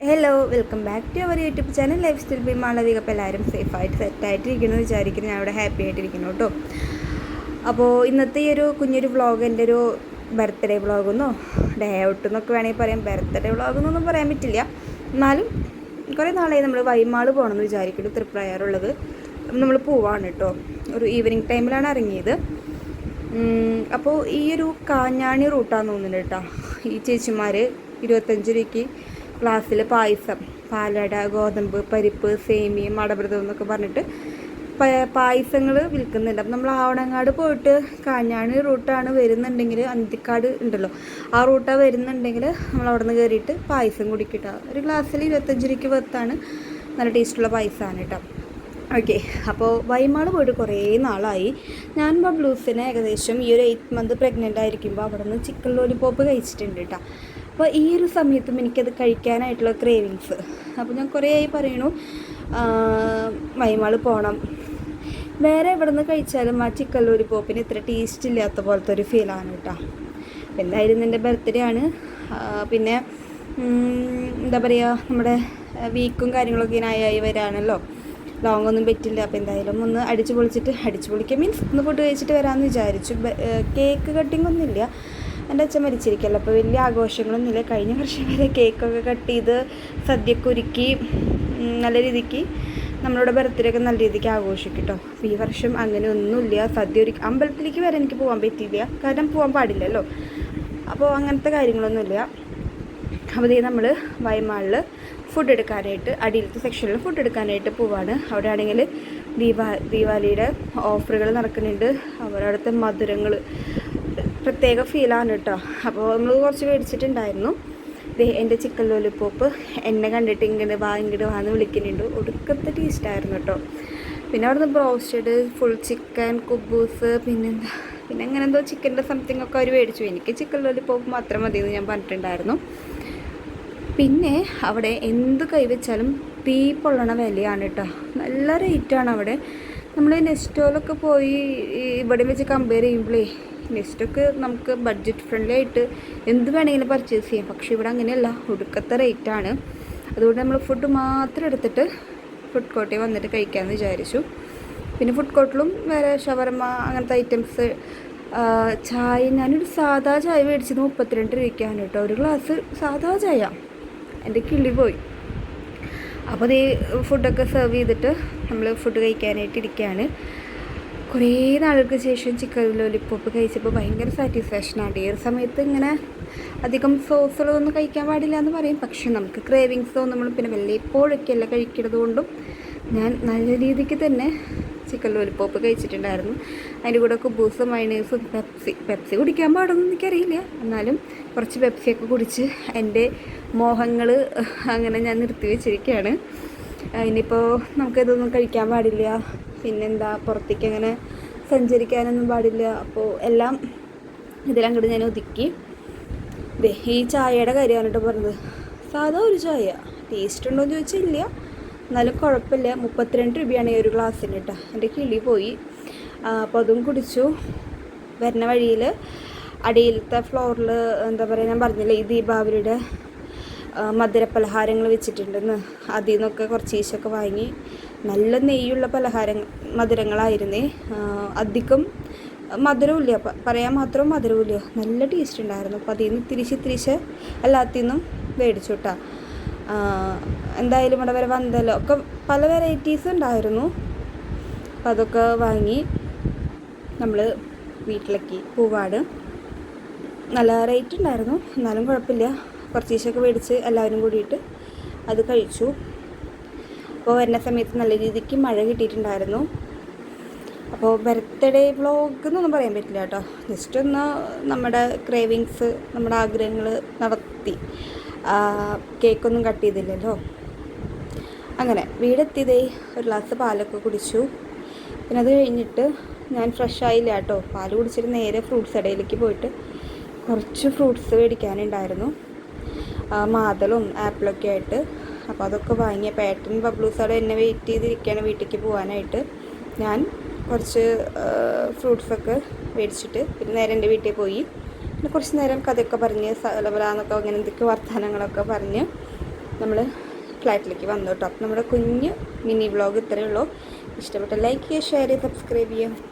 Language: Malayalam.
Hello, welcome back to our YouTube channel lifestyle by Malavika. അപ്പോൾ എല്ലാവരും സേഫായിട്ട് സെറ്റായിട്ടിരിക്കുന്നു വിചാരിക്കുന്നു. ഞാൻ ഇവിടെ ഹാപ്പി ആയിട്ടിരിക്കുന്നു കേട്ടോ. അപ്പോൾ ഇന്നത്തെ ഈ ഒരു കുഞ്ഞൊരു വ്ളോഗ് എൻ്റെ ഒരു ബർത്ത്ഡേ വ്ളോഗെന്നോ ഡേ ഔട്ട് എന്നൊക്കെ വേണമെങ്കിൽ പറയാം. ബർത്ത്ഡേ വ്ളോഗെന്നൊന്നും പറയാൻ പറ്റില്ല, എന്നാലും കുറേ നാളായി നമ്മൾ വൈമാൾ പോകണമെന്ന് വിചാരിക്കുന്നു. തൃപ്രയാറുള്ളത് നമ്മൾ പോവാണ് കേട്ടോ. ഒരു ഈവനിങ് ടൈമിലാണ് ഇറങ്ങിയത്. അപ്പോൾ ഈ ഒരു കാഞ്ഞാണി റൂട്ടാന്ന് തോന്നുന്നുണ്ട് കേട്ടോ. ഈ ചേച്ചിമാർ 25 രൂപയ്ക്ക് ക്ലാസ്സിൽ പായസം, പാലട, ഗോതമ്പ്, പരിപ്പ്, സേമിയ, മടമൃതം എന്നൊക്കെ പറഞ്ഞിട്ട് പായസങ്ങൾ വിൽക്കുന്നുണ്ട്. അപ്പം നമ്മൾ ആവണങ്ങാട് പോയിട്ട് കാഞ്ഞാണി റൂട്ടാണ് വരുന്നുണ്ടെങ്കിൽ, അന്തിക്കാട് ഉണ്ടല്ലോ ആ റൂട്ടാണ് വരുന്നുണ്ടെങ്കിൽ നമ്മൾ അവിടെ നിന്ന് കയറിയിട്ട് പായസം കുടിക്കട്ട. ഒരു ഗ്ലാസ്സിൽ 25 രൂപയ്ക്ക് വെർത്താണ്. നല്ല ടേസ്റ്റുള്ള പായസമാണ് കേട്ടോ. ഓക്കെ, അപ്പോൾ വൈമാൾ പോയിട്ട് കുറേ നാളായി. ഞാൻ ബബ്ലൂസിനെ ഏകദേശം ഈ ഒരു 8 മന്ത് പ്രഗ്നൻ്റ് ആയിരിക്കുമ്പോൾ അവിടെ നിന്ന് ചിക്കൻ ലോലിപോപ്പ് കഴിച്ചിട്ടുണ്ട് കേട്ടോ. അപ്പോൾ ഈ ഒരു സമയത്തും എനിക്കത് കഴിക്കാനായിട്ടുള്ള ക്രേവിങ്സ്. അപ്പോൾ ഞാൻ കുറേ ആയി പറയണു വൈമാൾ പോകണം. വേറെ എവിടെ നിന്ന് കഴിച്ചാലും ആ ചിക്കൻ ലോലിപോപ്പിന് ഇത്ര ടേസ്റ്റ് ഇല്ലാത്ത പോലത്തെ ഒരു ഫീലാണ് കേട്ടോ. എന്തായാലും എൻ്റെ ബർത്ത്ഡേ ആണ്. പിന്നെ എന്താ പറയുക, നമ്മുടെ വീക്കും കാര്യങ്ങളൊക്കെ ഇങ്ങനെ ആയി വരാണല്ലോ. ലോങ് ഒന്നും പറ്റില്ല. അപ്പോൾ എന്തായാലും ഒന്ന് അടിച്ചു പൊളിക്കുക മീൻസ് ഒന്ന് ഫുഡ് കഴിച്ചിട്ട് വരാമെന്ന് വിചാരിച്ചു. കേക്ക് കട്ടിങ് ഒന്നുമില്ല, എൻ്റെ അച്ഛൻ മരിച്ചിരിക്കല്ലോ, അപ്പോൾ വലിയ ആഘോഷങ്ങളൊന്നുമില്ല. കഴിഞ്ഞ വർഷം വരെ കേക്കൊക്കെ കട്ട് ചെയ്ത് സദ്യയൊക്കെ ഒരുക്കി നല്ല രീതിക്ക് നമ്മളുടെ ബർത്ത്ഡേ ഒക്കെ നല്ല രീതിക്ക് ആഘോഷിക്കും കേട്ടോ. അപ്പോൾ ഈ വർഷം അങ്ങനെ ഒന്നുമില്ല. സദ്യ ഒരുക്കി അമ്പലത്തിലേക്ക് വരെ എനിക്ക് പോകാൻ പറ്റിയില്ല, കാരണം പോകാൻ പാടില്ലല്ലോ. അപ്പോൾ അങ്ങനത്തെ കാര്യങ്ങളൊന്നുമില്ല. അപ്പോൾ നമ്മൾ വൈമാളിൽ ഫുഡ് എടുക്കാനായിട്ട്, അടിയിലത്തെ സെക്ഷനിൽ ഫുഡ് എടുക്കാനായിട്ട് പോവാണ്. അവിടെ ആണെങ്കിൽ ദീപാവലിയുടെ ഓഫറുകൾ നടക്കുന്നുണ്ട്. അവരവിടുത്തെ മധുരങ്ങൾ പ്രത്യേക ഫീലാണ് കേട്ടോ. അപ്പോൾ നമ്മൾ കുറച്ച് മേടിച്ചിട്ടുണ്ടായിരുന്നു. എൻ്റെ ചിക്കൻ ലോലിപോപ്പ് എന്നെ കണ്ടിട്ട് ഇങ്ങോട്ട് വാന്ന് വിളിക്കുന്നുണ്ട്. ഒടുക്കത്തെ ടേസ്റ്റായിരുന്നു കേട്ടോ. പിന്നെ അവിടുന്ന് ബ്രോസ്റ്റഡ്, ഫുൾ ചിക്കൻ, കുബൂസ്, പിന്നെ അങ്ങനെ എന്തോ ചിക്കൻ്റെ സംതിങ് ഒക്കെ അവർ മേടിച്ചു. എനിക്ക് ചിക്കൻ ലോലിപോപ്പ് മാത്രം മതിയെന്ന് ഞാൻ പറഞ്ഞിട്ടുണ്ടായിരുന്നു. പിന്നെ അവിടെ എന്ത് കൈവച്ചാലും തീ പൊള്ളണ വിലയാണ് കേട്ടോ. നല്ല റേറ്റാണ് അവിടെ. നമ്മൾ നെസ്റ്റോയിലൊക്കെ പോയി ഇവിടെ വെച്ച് കമ്പയർ ചെയ്യുമ്പോഴേ നെസ്റ്റൊക്കെ നമുക്ക് ബഡ്ജറ്റ് ഫ്രണ്ട്ലി ആയിട്ട് എന്ത് വേണമെങ്കിലും പർച്ചേസ് ചെയ്യാം. പക്ഷേ ഇവിടെ അങ്ങനെയല്ല, ഒടുക്കത്തെ റേറ്റാണ്. അതുകൊണ്ട് നമ്മൾ ഫുഡ് മാത്രം എടുത്തിട്ട് ഫുഡ് കോർട്ടിൽ വന്നിട്ട് കഴിക്കാമെന്ന് വിചാരിച്ചു. പിന്നെ ഫുഡ് കോർട്ടിലും വേറെ ഷവർമ അങ്ങനത്തെ ഐറ്റംസ്, ചായ. ഞാനൊരു സാധാ ചായ മേടിച്ചത് 32 രൂപയ്ക്കാണ് കേട്ടോ. ഒരു ഗ്ലാസ് സാധാ ചായ. എൻ്റെ കിളി പോയി. അപ്പോൾ ഈ ഫുഡൊക്കെ സെർവ് ചെയ്തിട്ട് നമ്മൾ ഫുഡ് കഴിക്കാനായിട്ട് ഇരിക്കുകയാണ്. കുറേ നാളുകൾക്ക് ശേഷം ചിക്കൻ ലോലിപോപ്പ് കഴിച്ചപ്പോൾ ഭയങ്കര സാറ്റിസ്ഫാക്ഷനാണ്. ഈ ഒരു സമയത്ത് ഇങ്ങനെ അധികം സോസുകളൊന്നും കഴിക്കാൻ പാടില്ല എന്ന് പറയും, പക്ഷെ നമുക്ക് ക്രേവിങ്സ് തോന്നുമ്പോൾ പിന്നെ വല്ലപ്പോഴൊക്കെയല്ല കഴിക്കുന്നത് കൊണ്ടും ഞാൻ നല്ല രീതിക്ക് തന്നെ ചിക്കൻ ലോലിപോപ്പ് കഴിച്ചിട്ടുണ്ടായിരുന്നു. അതിൻ്റെ കൂടെ കുബൂസും മയണൈസും പെപ്സി കുടിക്കാൻ പാടൊന്നും എനിക്കറിയില്ല, എന്നാലും കുറച്ച് പെപ്സിയൊക്കെ കുടിച്ച് എൻ്റെ മോഹങ്ങൾ അങ്ങനെ ഞാൻ നിർത്തി വെച്ചിരിക്കുകയാണ്. ഇനിയിപ്പോൾ നമുക്കിതൊന്നും കഴിക്കാൻ പാടില്ല, പിന്നെന്താ പുറത്തേക്ക് അങ്ങനെ സഞ്ചരിക്കാനൊന്നും പാടില്ല. അപ്പോൾ എല്ലാം ഇതിലങ്ങോട്ട് ഞാൻ ഒതുക്കി. ഈ ചായയുടെ കാര്യമാണ് കേട്ടോ പറഞ്ഞത്. സാധാ ഒരു ചായ ടേസ്റ്റ് ഉണ്ടോ എന്ന് ചോദിച്ചാൽ ഇല്ല, എന്നാലും കുഴപ്പമില്ല. 32 രൂപയാണ് ഈ ഒരു ഗ്ലാസ്സിന് കേട്ടോ. എൻ്റെ കിളി പോയി. അപ്പോൾ അതും കുടിച്ചു. വരുന്ന വഴിയിൽ അടിയിലത്തെ ഫ്ലോറിൽ എന്താ പറയുക, ഞാൻ പറഞ്ഞില്ലേ ഈ ദീപാവലിയുടെ മധുരപലഹാരങ്ങൾ വെച്ചിട്ടുണ്ടെന്ന്, അതിൽ നിന്നൊക്കെ കുറച്ച് ഈശൊക്കെ വാങ്ങി. നല്ല നെയ്യുള്ള മധുരങ്ങളായിരുന്നേ. അധികം മധുരമില്ല, പറയാൻ മാത്രം മധുരമില്ല, നല്ല ടേസ്റ്റ് ഉണ്ടായിരുന്നു. അപ്പോൾ അതിൽ നിന്ന് തിരിച്ച് എല്ലാത്തിൽ നിന്നും മേടിച്ചു കേട്ടോ. എന്തായാലും ഇവിടെ വരെ വന്നല്ലോ, ഒക്കെ പല വെറൈറ്റീസ് ഉണ്ടായിരുന്നു. അപ്പം അതൊക്കെ വാങ്ങി നമ്മൾ വീട്ടിലേക്ക് പോവാണ്. നല്ല റേറ്റ് ഉണ്ടായിരുന്നു, എന്നാലും കുഴപ്പമില്ല. കുറച്ച് ദിവസമൊക്കെ മേടിച്ച് എല്ലാവരും കൂടിയിട്ട് അത് കഴിച്ചു. അപ്പോൾ വരുന്ന സമയത്ത് നല്ല രീതിക്ക് മഴ കിട്ടിയിട്ടുണ്ടായിരുന്നു. അപ്പോൾ ബർത്ത്ഡേ വ്ളോഗ് എന്നൊന്നും പറയാൻ പറ്റില്ല കേട്ടോ. ജസ്റ്റ് ഒന്ന് നമ്മുടെ ക്രേവിങ്സ്, നമ്മുടെ ആഗ്രഹങ്ങൾ നടത്തി. കേക്കൊന്നും കട്ട് ചെയ്തില്ലല്ലോ. അങ്ങനെ വീടെത്തിയതേ ഒരു ഗ്ലാസ് പാലൊക്കെ കുടിച്ചു. പിന്നെ അത് കഴിഞ്ഞിട്ട് ഞാൻ ഫ്രഷ് ആയില്ല കേട്ടോ. പാൽ കുടിച്ചിട്ട് നേരെ ഫ്രൂട്ട്സ് കടയിലേക്ക് പോയിട്ട് കുറച്ച് ഫ്രൂട്ട്സ് മേടിക്കാനുണ്ടായിരുന്നു, മാതളും ആപ്പിളൊക്കെ ആയിട്ട്. അപ്പോൾ അതൊക്കെ വാങ്ങിയ പേട്ടൻ ബബ്ലൂസോടെ എന്നെ വെയിറ്റ് ചെയ്തിരിക്കുകയാണ് വീട്ടിലേക്ക് പോകാനായിട്ട്. ഞാൻ കുറച്ച് ഫ്രൂട്ട്സൊക്കെ മേടിച്ചിട്ട് പിന്നെ നേരെ എൻ്റെ വീട്ടിൽ പോയി. പിന്നെ കുറച്ച് നേരം കഥയൊക്കെ പറഞ്ഞ് സലബലാന്നൊക്കെ അങ്ങനെ എന്തൊക്കെ വർത്തമാനങ്ങളൊക്കെ പറഞ്ഞ് നമ്മൾ ഫ്ലാറ്റിലേക്ക് വന്നു കേട്ടോ. അപ്പോൾ നമ്മുടെ കുഞ്ഞ് മിനി വ്ളോഗ് ഇത്രയേ ഉള്ളൂ. ഇഷ്ടപ്പെട്ട ലൈക്ക് ചെയ്യുക, ഷെയർ ചെയ്യുക, സബ്സ്ക്രൈബ് ചെയ്യുക.